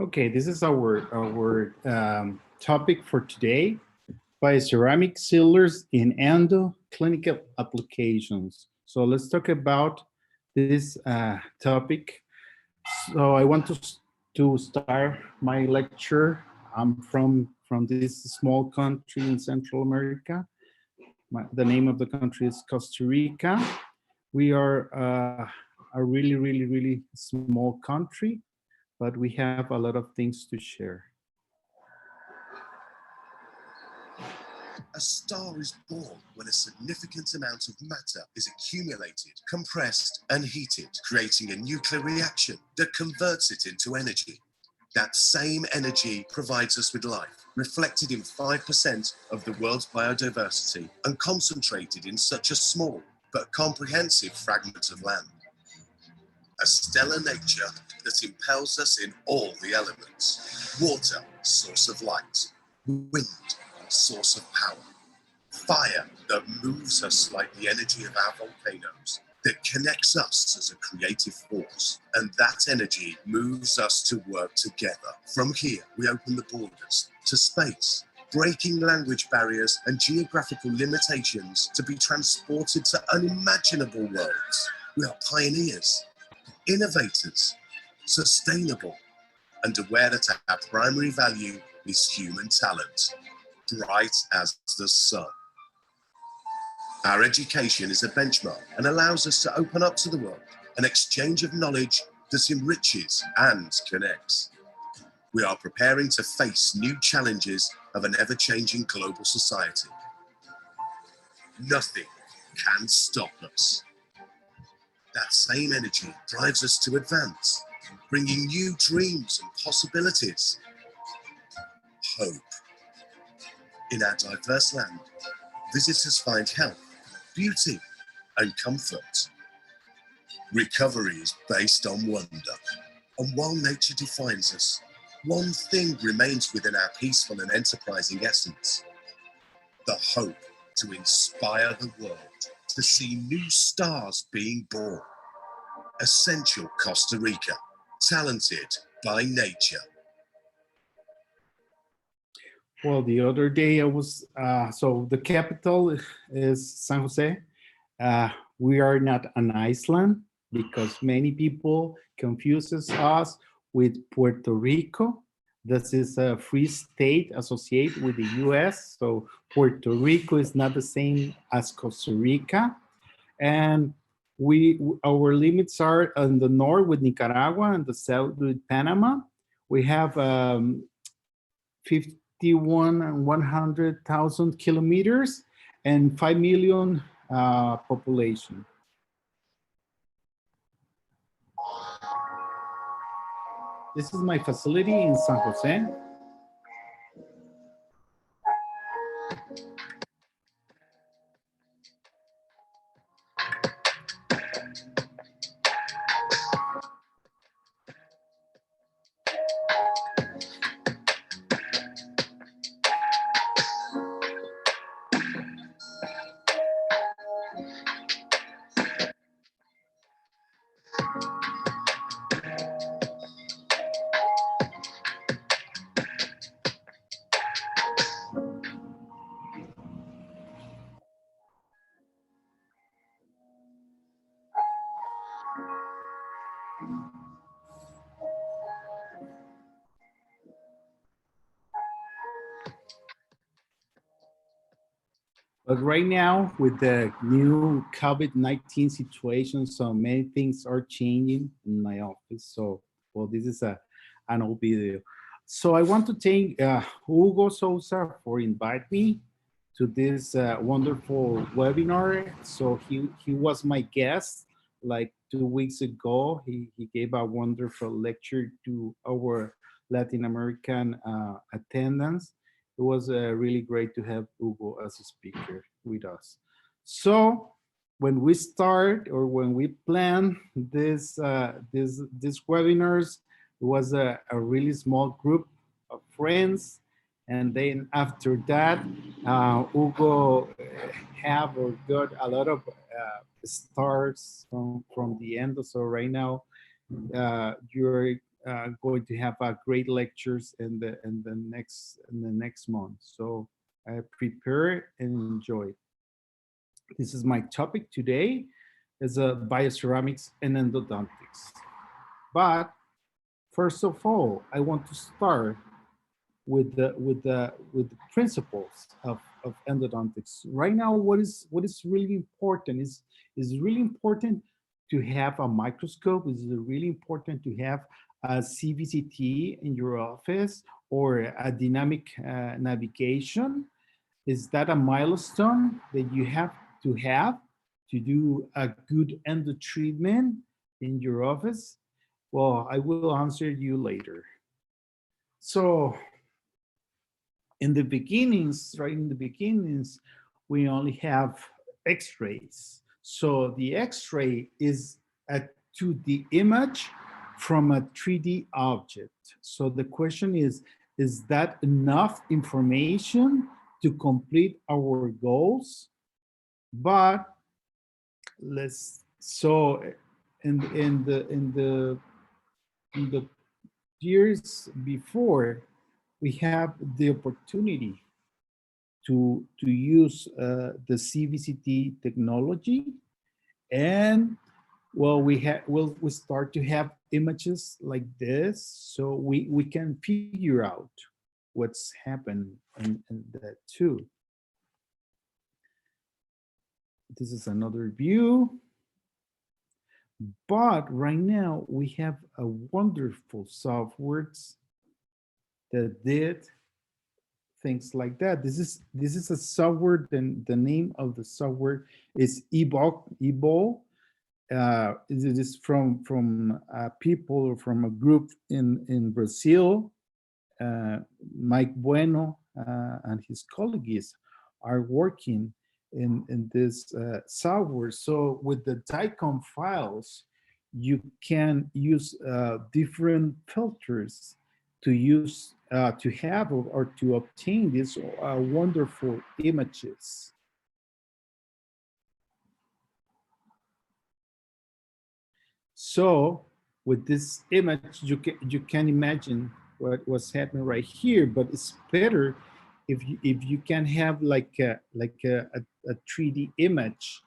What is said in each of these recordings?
Okay, this is our topic for today: bioceramic sealers in endo clinical applications. So let's talk about this topic. So I want to start my lecture. I'm from this small country in Central America. The name of the country is Costa Rica. We are a really small country, but we have a lot of things to share. A star is born when a significant amount of matter is accumulated, compressed, and heated, creating a nuclear reaction that converts it into energy. That same energy provides us with life, reflected in 5% of the world's biodiversity and concentrated in such a small but comprehensive fragment of land. A stellar nature that impels us in all the elements. Water, source of light. Wind, source of power. Fire that moves us like the energy of our volcanoes, that connects us as a creative force. And that energy moves us to work together. From here, we open the borders to space, breaking language barriers and geographical limitations to be transported to unimaginable worlds. We are pioneers, innovators, sustainable, and aware that our primary value is human talent, bright as the sun. Our education is a benchmark and allows us to open up to the world, an exchange of knowledge that enriches and connects. We are preparing to face new challenges of an ever-changing global society. Nothing can stop us. That same energy drives us to advance, bringing new dreams and possibilities. Hope. In our diverse land, visitors find health, beauty, and comfort. Recovery is based on wonder. And while nature defines us, one thing remains within our peaceful and enterprising essence: the hope to inspire the world to see new stars being born. Essential Costa Rica, talented by nature. Well, the other day I was, so the capital is San Jose. We are not an island because many people confuses us with Puerto Rico. This is a free state associated with the US. So Puerto Rico is not the same as Costa Rica. And our limits are on the north with Nicaragua and the south with Panama. We have 51 and 100,000 kilometers and 5 million population. This is my facility in San Jose. But right now, with the new COVID-19 situation, so many things are changing in my office. So, well, this is an old video. So I want to thank Hugo Sousa for inviting me to this wonderful webinar. So he was my guest like 2 weeks ago. He gave a wonderful lecture to our Latin American attendants. It was really great to have Hugo as a speaker with us. So when we start or when we plan this webinars, it was a really small group of friends. And then after that, Hugo have or got a lot of stars from the end. So right now, you're going to have great lectures in the next month. So prepare and enjoy. This is my topic today, is bioceramics and endodontics. But first of all, I want to start with the principles of endodontics. Right now, what is really important is really important to have a microscope. Is really important to have a CVCT in your office or a dynamic navigation. Is that a milestone that you have to do a good endo treatment in your office? Well, I will answer you later. So in the beginnings, right in the beginnings, we only have X-rays. So the X-ray is a 2D image from a 3D object. So the question is that enough information to complete our goals? But so in the years before, we have the opportunity to use the CVCT technology, and well, we start to have images like this, so we can figure out what's happened in that too. This is another view. But right now we have a wonderful softwares that did things like that. This is a software. Then the name of the software is Evo. It is from people from a group in Brazil. Mike Bueno and his colleagues are working in this software. So with the DICOM files, you can use different filters to use to have or to obtain these wonderful images. So with this image, you can imagine what was happening right here, but it's better if you can have like a 3D image,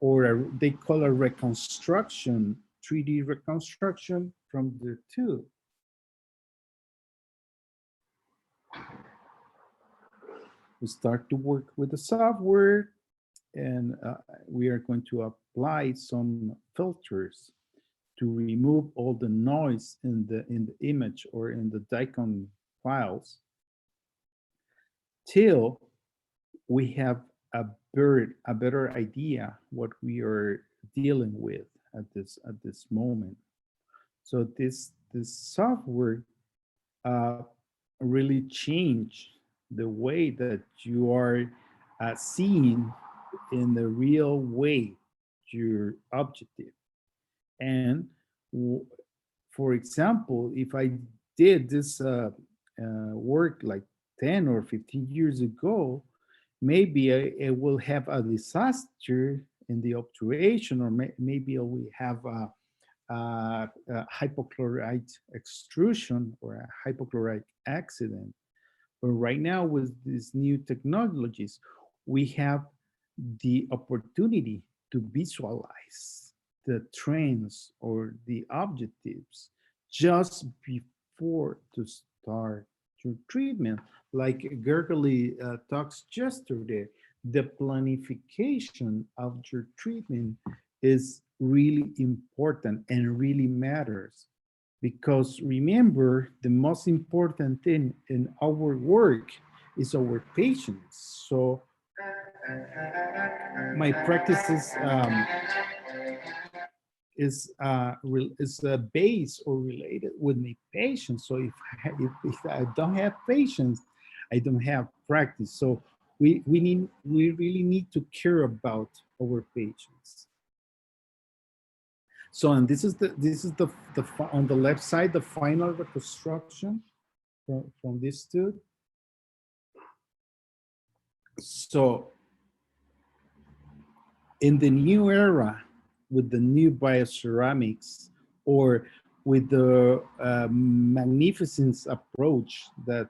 or they call a reconstruction, 3D reconstruction from the two. We start to work with the software, and we are going to apply some filters to remove all the noise in the image or in the DICOM files, till we have a better idea what we are dealing with at this moment. So this software really changed the way that you are seeing in the real way your objective. And for example, if I did this work like 10 or 15 years ago, maybe I will have a disaster in the obturation, or maybe I will have a hypochlorite extrusion or a hypochlorite accident. But right now, with these new technologies, we have the opportunity to visualize the trends or the objectives just before to start your treatment. Like Gergely talks yesterday, the planification of your treatment is really important and really matters. Because remember, the most important thing in our work is our patients. So my practice is based or related with my patients. So if I don't have patients, I don't have practice. So we really need to care about our patients. So, and this is the on the left side, the final reconstruction from this tooth. So in the new era, with the new bioceramics, or with the magnificent approach that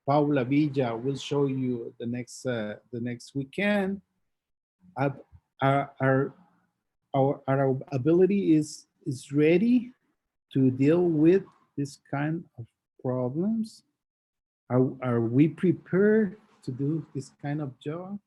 Paula Villa will show you the next weekend, our, our, our ability is ready to deal with this kind of problems? Are we prepared to do this kind of job?